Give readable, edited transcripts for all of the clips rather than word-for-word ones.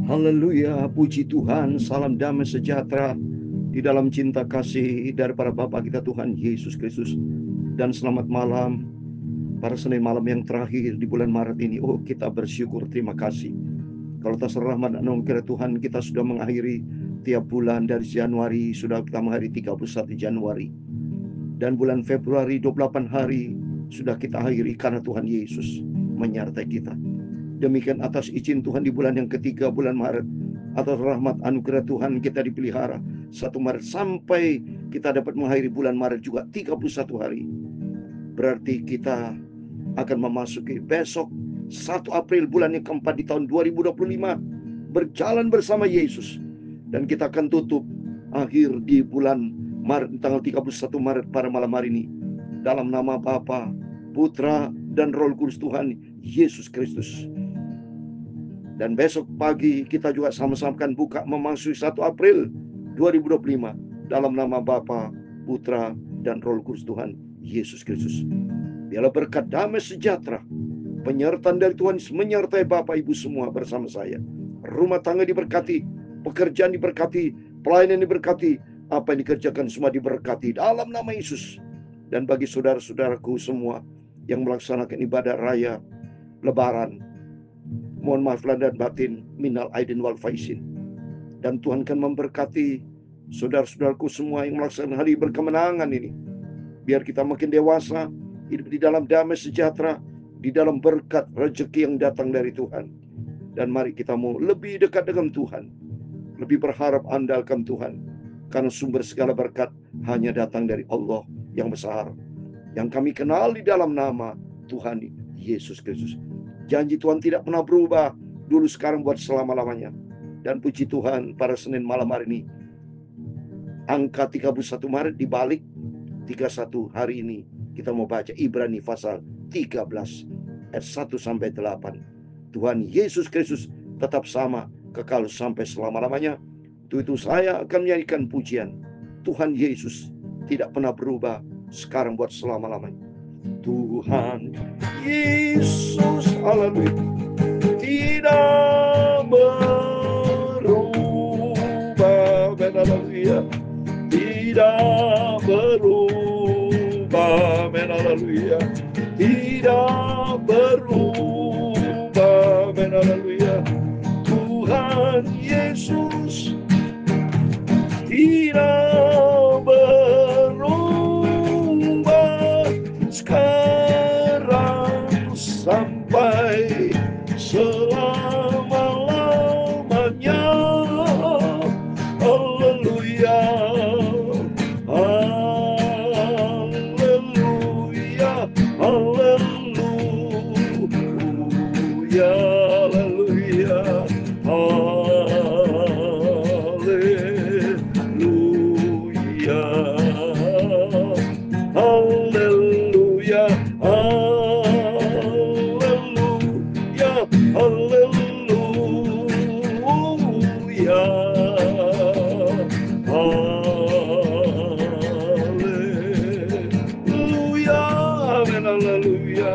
Haleluya, puji Tuhan, salam damai sejahtera di dalam cinta kasih daripada Bapa kita Tuhan Yesus Kristus. Dan selamat malam, pada Senin malam yang terakhir di bulan Maret ini. Oh, kita bersyukur, terima kasih. Kalau atas rahmat dan anugerah Tuhan, kita sudah mengakhiri tiap bulan dari Januari, sudah kita mengakhiri 31 Januari. Dan bulan Februari 28 hari sudah kita akhiri karena Tuhan Yesus menyertai kita. Demikian atas izin Tuhan di bulan yang ketiga, bulan Maret, atas rahmat anugerah Tuhan kita dipelihara 1 Maret sampai kita dapat mengakhiri bulan Maret juga 31 hari. Berarti kita akan memasuki besok 1 April bulan yang keempat di tahun 2025, berjalan bersama Yesus. Dan kita akan tutup akhir di bulan Maret, tanggal 31 Maret pada malam hari ini. Dalam nama Bapa, Putra, dan Roh Kudus Tuhan Yesus Kristus. Dan besok pagi kita juga sama-sama akan buka memasuki 1 April 2025 dalam nama Bapa, Putra, dan Roh Kudus Tuhan Yesus Kristus. Biarlah berkat damai sejahtera, penyertaan dari Tuhan menyertai Bapak Ibu semua bersama saya. Rumah tangga diberkati, pekerjaan diberkati, pelayanan diberkati, apa yang dikerjakan semua diberkati dalam nama Yesus. Dan bagi saudara-saudaraku semua yang melaksanakan ibadah raya Lebaran, mohon maaf lahir dan batin, minal aidin wal faizin. Dan Tuhan akan memberkati saudara-saudaraku semua yang melaksanakan hari berkemenangan ini. Biar kita makin dewasa, hidup di dalam damai sejahtera, di dalam berkat rezeki yang datang dari Tuhan. Dan mari kita mau lebih dekat dengan Tuhan, lebih berharap andalkan Tuhan, karena sumber segala berkat hanya datang dari Allah yang besar, yang kami kenal di dalam nama Tuhan Yesus Kristus. Janji Tuhan tidak pernah berubah, dulu sekarang buat selama-lamanya. Dan puji Tuhan, pada Senin malam hari ini, angka 31 Maret dibalik 31 hari ini. Kita mau baca Ibrani pasal 13 ayat 1 sampai 8. Tuhan Yesus Kristus tetap sama, kekal sampai selama-lamanya. Itu saya akan menyanyikan pujian. Tuhan Yesus tidak pernah berubah, sekarang buat selama-lamanya. Tuhan Yesus, haleluya, tidak berubah, haleluya, tidak berubah, haleluya, tidak berubah, haleluya. Tuhan Yesus tidak berubah, sekarang sampai selama-lamanya. Haleluya, haleluya, haleluya, haleluya, haleluya, haleluya, haleluya, haleluya, amin, haleluya.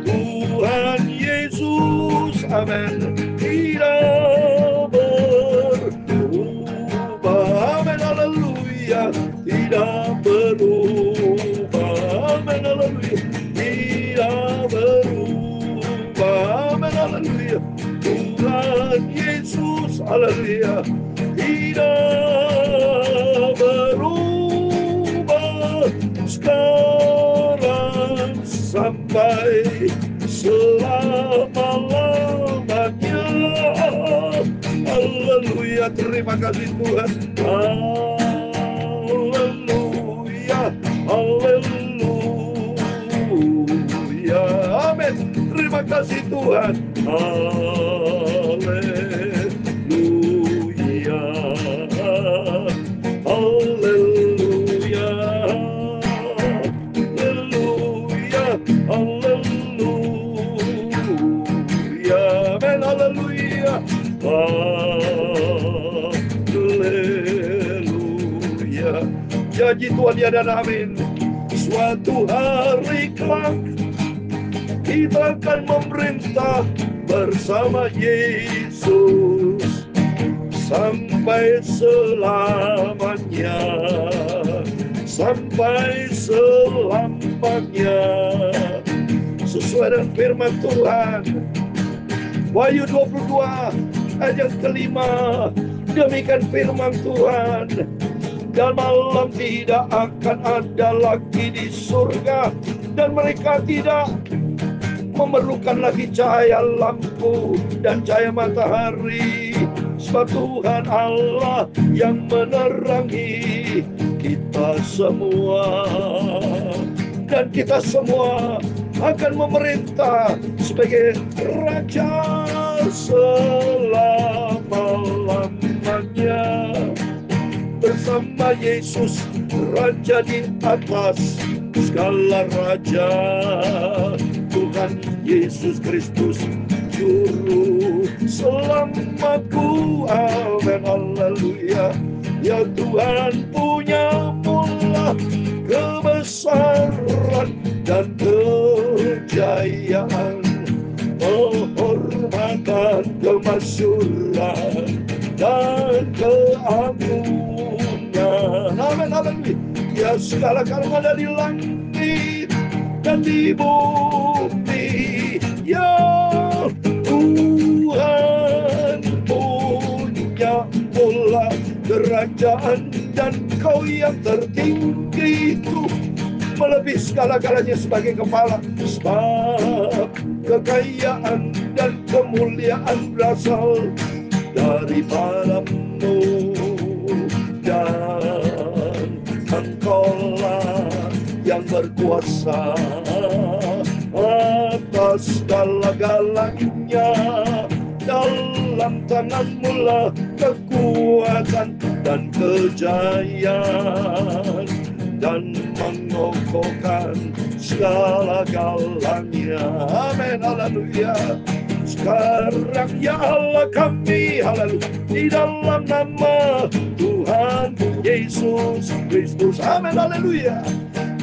Tuhan Yesus, amin, tidak berubah, amin, haleluya, tidak berubah, amin, haleluya, tidak berubah, amin, haleluya. Tuhan Yesus, haleluya, tidak berubah, sekarang sampai selama-lamanya. Haleluya, terima kasih Tuhan. Haleluya, haleluya, amin, terima kasih Tuhan. Haleluya, haleluya, haleluya, haleluya, amin, haleluya, haleluya. Janji Tuhan ya dan amin. Suatu hari kelak kita akan memerintah bersama Yesus sampai selamanya, sampai selamanya. Sesuai dengan firman Tuhan, Wahyu 22 ayat yang kelima, demikian firman Tuhan, dan malam tidak akan ada lagi di surga, dan mereka tidak memerlukan lagi cahaya lampu dan cahaya matahari, sebab Tuhan Allah yang menerangi kita semua. Dan kita semua akan memerintah sebagai raja selama-lamanya bersama Yesus, Raja di atas segala raja, Tuhan Yesus Kristus Juru Selamatku. Amin, haleluya. Ya Tuhan punya mula, kebesaran dan kejayaan, penghormatan, kemasyuran dan keagungan. Amin, haleluya. Ya segala kalung ada di langit dan di bumi, ya Tuhan punya mula, kerajaan dan Kau yang tertinggi itu melebihi segala-galanya sebagai kepala, sebab kekayaan dan kemuliaan berasal daripada-Mu, dan Engkaulah yang berkuasa atas segala-galanya. Dalam tangan-Mu lah kekuatan dan kejayaan, dan mengokohkan segala-galanya. Amin, haleluya. Sekarang ya Allah kami, haleluya, di dalam nama Tuhan Yesus Kristus, amin, haleluya,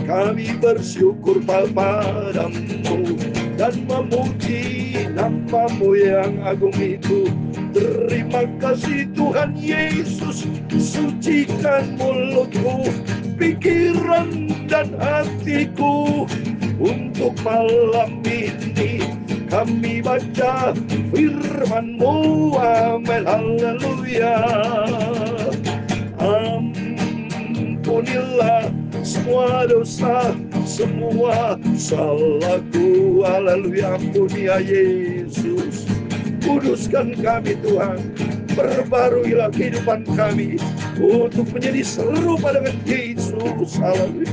kami bersyukur padamu dan memuji nama-Mu yang agung itu. Terima kasih Tuhan Yesus, sucikan mulutku, pikiran dan hatiku untuk malam ini kami baca firman-Mu. Amin, haleluya. Ampunilah semua dosa, semua salahku, haleluya. Ampuni ya Yesus. Kuduskan kami Tuhan, perbaruilah kehidupan kami untuk menjadi serupa dengan Yesus, haleluya.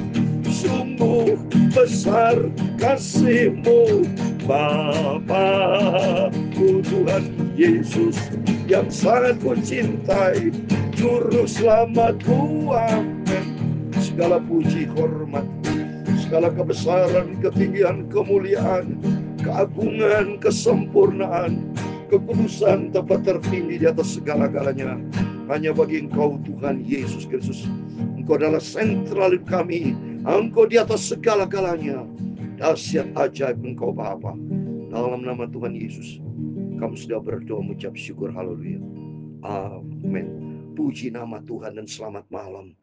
Sungguh besar kasih-Mu Bapa-Ku, Tuhan Yesus yang sangat Ku cintai, Juru Selamatku. Amin. Segala puji, hormat, segala kebesaran, ketinggian, kemuliaan, keagungan, kesempurnaan, kekudusan tempat tertinggi di atas segala-galanya hanya bagi Engkau Tuhan Yesus Kristus. Engkau adalah sentral kami, Engkau di atas segala-galanya. Dahsyat ajaib Engkau Bapa. Dalam nama Tuhan Yesus kami sudah berdoa mengucap syukur, haleluya. Amin. Puji nama Tuhan dan selamat malam.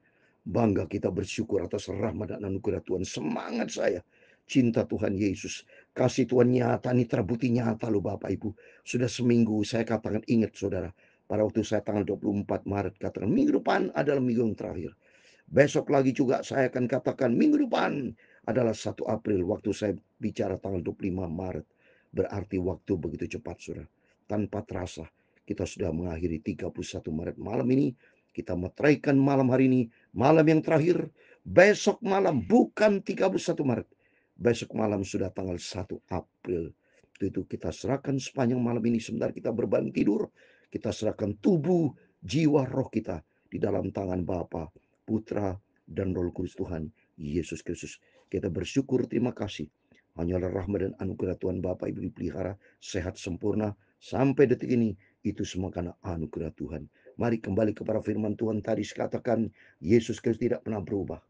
Bangga kita bersyukur atas rahmat dan anugerah Tuhan. Semangat saya, cinta Tuhan Yesus, kasih Tuhan nyata, ini terbukti nyata loh Bapak Ibu. Sudah seminggu saya katakan, ingat saudara, pada waktu saya tanggal 24 Maret katakan minggu depan adalah minggu yang terakhir. Besok lagi juga saya akan katakan minggu depan adalah 1 April. Waktu saya bicara tanggal 25 Maret. Berarti waktu begitu cepat saudara. Tanpa terasa kita sudah mengakhiri 31 Maret. Malam ini kita meteraikan malam hari ini, malam yang terakhir. Besok malam bukan 31 Maret. Besok malam sudah tanggal 1 April. Itu kita serahkan sepanjang malam ini. Sebentar kita berbaring tidur, kita serahkan tubuh, jiwa, roh kita di dalam tangan Bapa, Putra, dan Roh Kudus Tuhan Yesus Kristus. Kita bersyukur, terima kasih. Hanyalah rahmat dan anugerah Tuhan Bapa Ibu dipelihara, sehat sempurna sampai detik ini. Itu semua karena anugerah Tuhan. Mari kembali kepada firman Tuhan tadi, katakan Yesus Kristus tidak pernah berubah.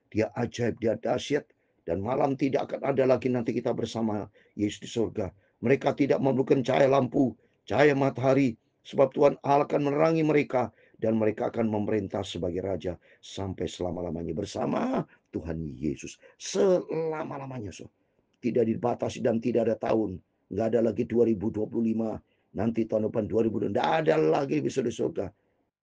Dia ajaib, dia dahsyat, dan malam tidak akan ada lagi nanti kita bersama Yesus di surga. Mereka tidak memerlukan cahaya lampu, cahaya matahari, sebab Tuhan Allah akan menerangi mereka dan mereka akan memerintah sebagai raja sampai selama-lamanya bersama Tuhan Yesus. Selama-lamanya, so. Tidak dibatasi dan tidak ada tahun. Nggak ada lagi 2025. Nanti tahun depan 2020. Nggak ada lagi bisa di surga.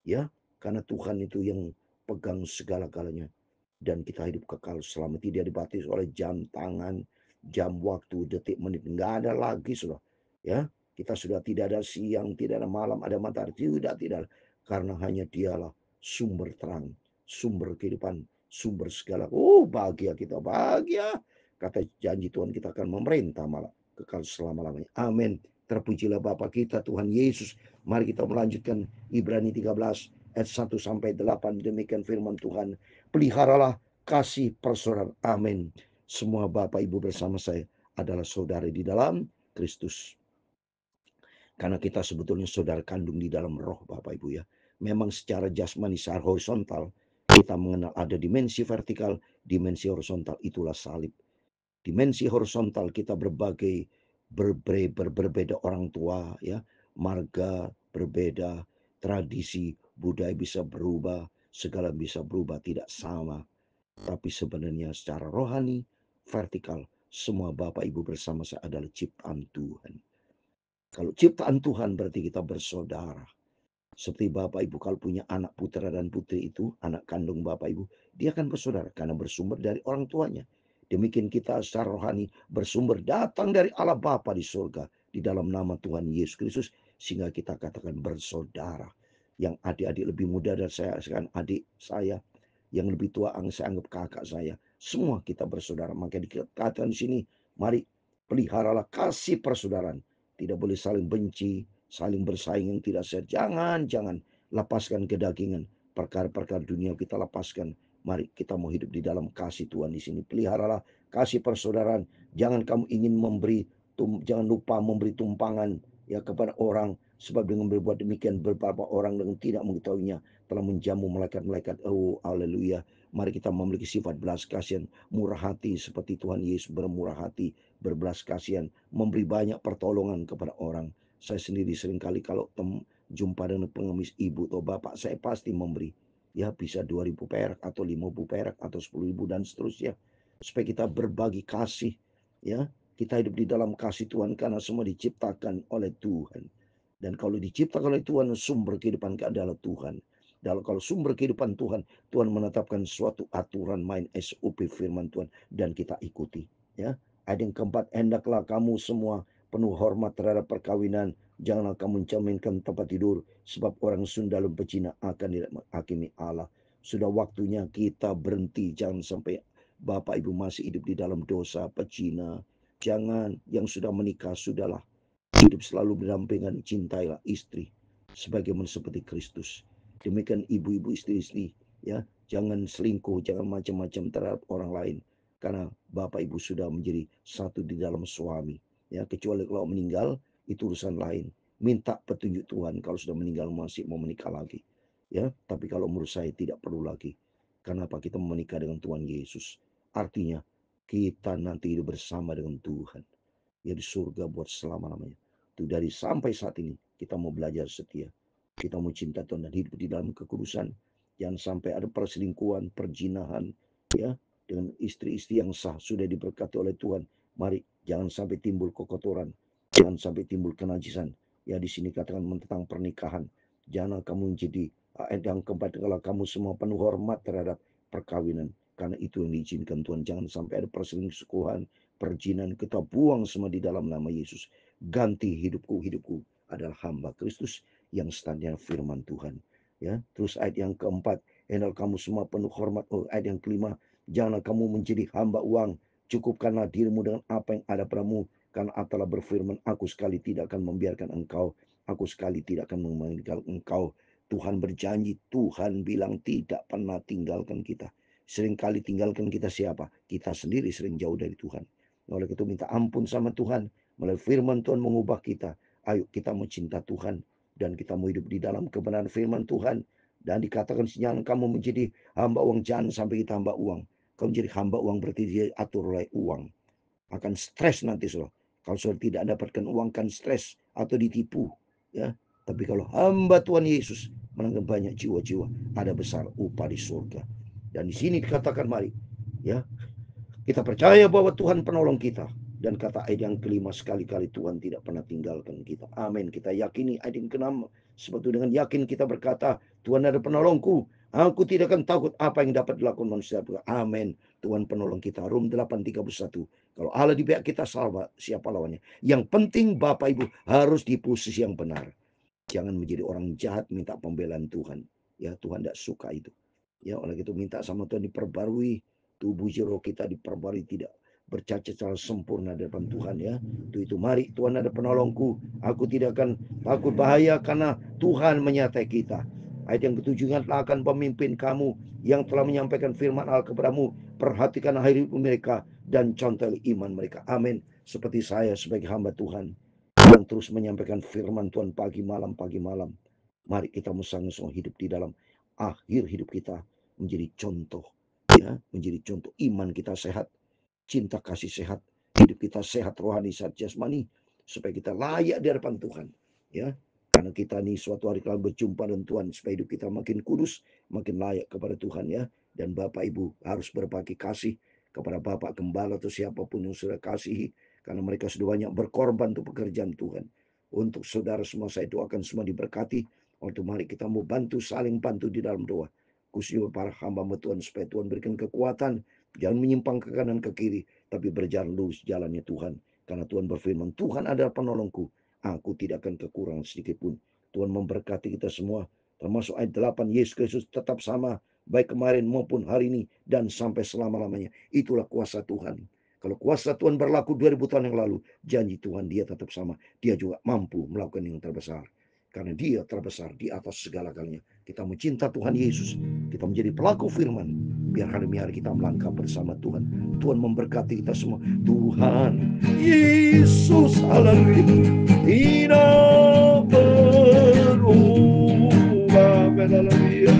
Ya, karena Tuhan itu yang pegang segala-galanya. Dan kita hidup kekal selama tidak dibatasi oleh jam tangan, jam waktu, detik, menit. Nggak ada lagi, sudah. Ya, kita sudah tidak ada siang, tidak ada malam, ada matahari. Tidak. Karena hanya dialah sumber terang, sumber kehidupan, sumber segala. Oh, bahagia kita, bahagia. Kata janji Tuhan, kita akan memerintah malah kekal selama-lamanya. Amin. Terpujilah Bapa kita Tuhan Yesus. Mari kita melanjutkan Ibrani 13 ayat 1 sampai 8. Demikian firman Tuhan. Peliharalah kasih persaudaraan. Amin. Semua Bapak Ibu bersama saya adalah saudara di dalam Kristus. Karena kita sebetulnya saudara kandung di dalam roh, Bapak Ibu ya. Memang secara jasmani, secara horizontal, kita mengenal ada dimensi vertikal, dimensi horizontal, itulah salib. Dimensi horizontal kita berbeda orang tua, ya, marga berbeda, tradisi, budaya bisa berubah, segala bisa berubah, tidak sama. Tapi sebenarnya secara rohani, vertikal, semua Bapak Ibu bersama saya adalah ciptaan Tuhan. Kalau ciptaan Tuhan berarti kita bersaudara. Seperti Bapak Ibu kalau punya anak putra dan putri itu, anak kandung Bapak Ibu, dia akan bersaudara karena bersumber dari orang tuanya. Demikian kita secara rohani bersumber datang dari Allah Bapa di surga di dalam nama Tuhan Yesus Kristus sehingga kita katakan bersaudara. Yang adik-adik lebih muda dari saya, sekarang adik saya, yang lebih tua saya anggap kakak saya. Semua kita bersaudara. Maka dikatakan di sini, mari peliharalah kasih persaudaraan. Tidak boleh saling benci, saling bersaing yang tidak sehat. Jangan lepaskan kedagingan. Perkara-perkara dunia kita lepaskan. Mari kita mau hidup di dalam kasih Tuhan di sini. Peliharalah kasih persaudaraan. Jangan kamu ingin memberi, jangan lupa memberi tumpangan ya kepada orang. Sebab dengan berbuat demikian beberapa orang dengan tidak mengetahuinya telah menjamu malaikat-malaikat. Oh, haleluya. Mari kita memiliki sifat belas kasihan, murah hati seperti Tuhan Yesus bermurah hati, berbelas kasihan, memberi banyak pertolongan kepada orang. Saya sendiri seringkali kalau jumpa dengan pengemis ibu atau bapak, saya pasti memberi. Ya bisa 2.000 perak atau 5.000 perak atau 10.000 dan seterusnya. Supaya kita berbagi kasih. Ya, kita hidup di dalam kasih Tuhan karena semua diciptakan oleh Tuhan. Dan kalau diciptakan oleh Tuhan, sumber kehidupan adalah Tuhan. Dan kalau sumber kehidupan Tuhan, Tuhan menetapkan suatu aturan main SOP firman Tuhan dan kita ikuti. Ya, ayat yang keempat, hendaklah kamu semua penuh hormat terhadap perkawinan. Janganlah kamu mencerminkan tempat tidur, sebab orang Sunda dan pecina akan tidak menghakimi Allah. Sudah waktunya kita berhenti. Jangan sampai Bapak Ibu masih hidup di dalam dosa, pecina. Jangan, yang sudah menikah, sudahlah. Hidup selalu berdampingan, cintailah istri sebagaimana seperti Kristus. Demikian ibu-ibu, istri-istri, ya, jangan selingkuh, jangan macam-macam terhadap orang lain, karena Bapak Ibu sudah menjadi satu di dalam suami. Ya, kecuali kalau meninggal itu urusan lain. Minta petunjuk Tuhan kalau sudah meninggal masih mau menikah lagi. Ya, tapi kalau menurut saya tidak perlu lagi. Kenapa kita menikah dengan Tuhan Yesus? Artinya kita nanti hidup bersama dengan Tuhan. Ya di surga buat selama-lamanya. Itu dari sampai saat ini kita mau belajar setia. Kita mau cinta Tuhan dan hidup di dalam kekudusan. Jangan sampai ada perselingkuhan, perjinahan, ya, dengan istri-istri yang sah sudah diberkati oleh Tuhan. Mari jangan sampai timbul kekotoran, jangan sampai timbul kenajisan. Ya di sini katakan tentang pernikahan. Jangan kamu menjadi yang keempat, kalau kamu semua penuh hormat terhadap perkawinan. Karena itu yang diizinkan Tuhan. Jangan sampai ada perselingkuhan, perjinan, kita buang semua di dalam nama Yesus. Ganti hidupku adalah hamba Kristus yang standar firman Tuhan. Ya, terus ayat yang keempat, hendaklah kamu semua penuh hormat. Oh, ayat yang kelima, janganlah kamu menjadi hamba uang. Cukupkanlah dirimu dengan apa yang ada padamu. Karena Allah telah berfirman, aku sekali tidak akan membiarkan engkau. Aku sekali tidak akan meninggalkan engkau. Tuhan berjanji, Tuhan bilang tidak pernah tinggalkan kita. Seringkali tinggalkan kita siapa? Kita sendiri sering jauh dari Tuhan. Oleh itu minta ampun sama Tuhan. Melalui firman Tuhan mengubah kita. Ayo kita mau cinta Tuhan. Dan kita mau hidup di dalam kebenaran firman Tuhan. Dan dikatakan jangan kamu menjadi hamba uang. Jangan sampai kita hamba uang. Kamu menjadi hamba uang berarti dia atur oleh uang. Akan stres nanti. So. Kalau saudara tidak dapatkan uang kan stres atau ditipu, ya. Tapi kalau hamba Tuhan Yesus menangkan banyak jiwa-jiwa, ada besar upah di surga. Dan di sini dikatakan, mari, ya, kita percaya bahwa Tuhan penolong kita. Dan kata ayat yang kelima, sekali-kali Tuhan tidak pernah tinggalkan kita. Amin. Kita yakini ayat yang keenam, seperti dengan yakin kita berkata, Tuhan ada penolongku. Aku tidak akan takut apa yang dapat dilakukan manusia. Amin. Tuhan penolong kita. Rom 8:31. Kalau Allah di pihak kita, siapa lawannya? Yang penting Bapak Ibu harus di posisi yang benar. Jangan menjadi orang jahat minta pembelaan Tuhan. Ya, Tuhan tidak suka itu. Ya, oleh itu minta sama Tuhan diperbarui. Tubuh jiwa kita diperbarui, tidak bercacat secara sempurna di depan Tuhan, ya. Itu mari, Tuhan ada penolongku. Aku tidak akan takut bahaya karena Tuhan menyertai kita. Ayat yang ketujuh, ingatlah akan pemimpin kamu yang telah menyampaikan firman Allah kepadamu. Perhatikan akhir hidup mereka dan contoh iman mereka. Amin. Seperti saya sebagai hamba Tuhan yang terus menyampaikan firman Tuhan pagi malam. Mari kita musang-musang hidup di dalam akhir hidup kita menjadi contoh, ya, menjadi contoh iman kita sehat, cinta kasih sehat, hidup kita sehat rohani sehat jasmani, supaya kita layak di hadapan Tuhan, ya. Karena kita nih suatu hari kalau berjumpa dengan Tuhan, supaya hidup kita makin kudus, makin layak kepada Tuhan, ya. Dan Bapak Ibu harus berbagi kasih kepada Bapak Gembala atau siapapun yang sudah kasihi, karena mereka sudah banyak berkorban untuk pekerjaan Tuhan. Untuk saudara semua saya doakan semua diberkati. Untuk mari kita mau bantu, saling bantu di dalam doa. Khususnya para hamba Tuhan, supaya Tuhan berikan kekuatan. Jangan menyimpang ke kanan ke kiri, tapi berjalan lurus jalannya Tuhan. Karena Tuhan berfirman, Tuhan adalah penolongku. Aku tidak akan kekurangan sedikit pun. Tuhan memberkati kita semua. Termasuk ayat 8, Yesus Kristus tetap sama, baik kemarin maupun hari ini, dan sampai selama-lamanya. Itulah kuasa Tuhan. Kalau kuasa Tuhan berlaku 2000 tahun yang lalu, janji Tuhan dia tetap sama. Dia juga mampu melakukan yang terbesar. Karena dia terbesar di atas segala-galanya. Kita mencinta Tuhan Yesus. Kita menjadi pelaku firman. Biar hari demi hari kita melangkah bersama Tuhan. Tuhan memberkati kita semua. Tuhan Yesus, haleluya, tidak berubah, haleluya,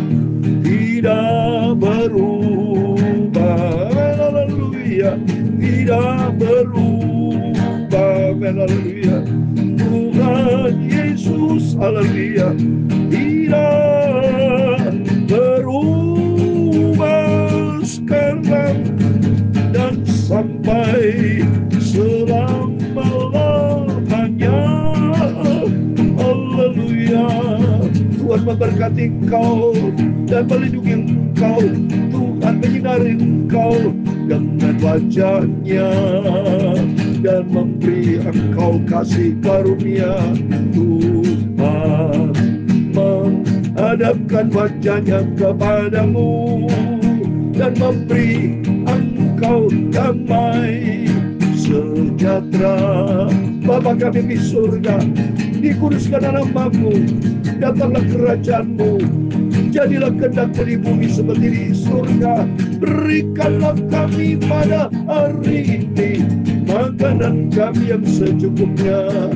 tidak berubah, haleluya, tidak berubah, haleluya. Tuhan Yesus, haleluya, tidak berubah sekarang dan sampai selama-lamanya. Haleluya. Tuhan memberkati engkau dan melindungi engkau. Tuhan menyinari engkau dengan wajah-Nya dan memberi engkau kasih karunia. Tuhan menghadapkan wajah-Nya kepadamu dan memberi engkau damai sejahtera. Bapa kami di surga, dikuduskan namamu, datanglah kerajaan-Mu, jadilah kehendak-Mu di bumi seperti di surga. Berikanlah kami pada hari ini makanan kami yang secukupnya,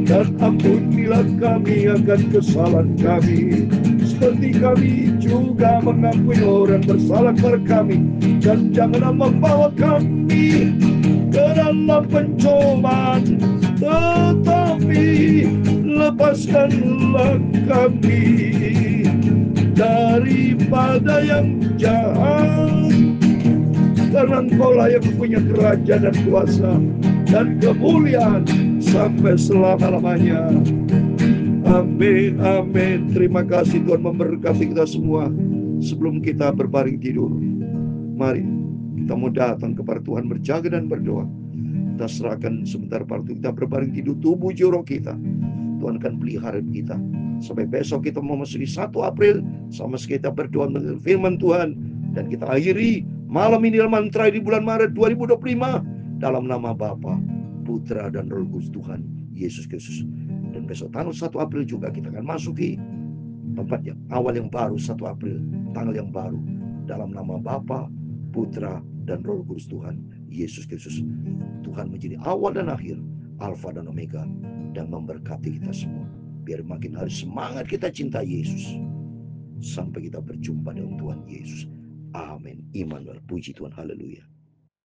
dan ampunilah kami akan kesalahan kami, seperti kami juga mengampuni orang bersalah kepada kami. Dan janganlah membawa kami ke dalam pencobaan, tetapi lepaskanlah kami daripada yang jahat. Karena Engkaulah yang punya kerajaan dan kuasa dan kemuliaan sampai selama-lamanya. Amin, amin. Terima kasih Tuhan memberkati kita semua. Sebelum kita berbaring tidur, mari kita mau datang kepada Tuhan, berjaga dan berdoa. Kita serahkan sebentar waktu kita berbaring tidur, tubuh jiwa kita. Tuhan akan pelihara kita sampai besok kita memasuki 1 April, sama kita berdoa dengan firman Tuhan. Dan kita akhiri malam ini dalam mantra di bulan Maret 2025 dalam nama Bapa, Putra dan Roh Kudus Tuhan Yesus Kristus. Dan besok tanggal 1 April juga kita akan masuki tempat yang awal yang baru, 1 April, tanggal yang baru, dalam nama Bapa, Putra dan Roh Kudus Tuhan Yesus Kristus. Tuhan menjadi awal dan akhir, Alfa dan Omega, dan memberkati kita semua. Biar makin hari semangat kita cinta Yesus. Sampai kita berjumpa dengan Tuhan Yesus. Amin. Immanuel. Puji Tuhan. Haleluya.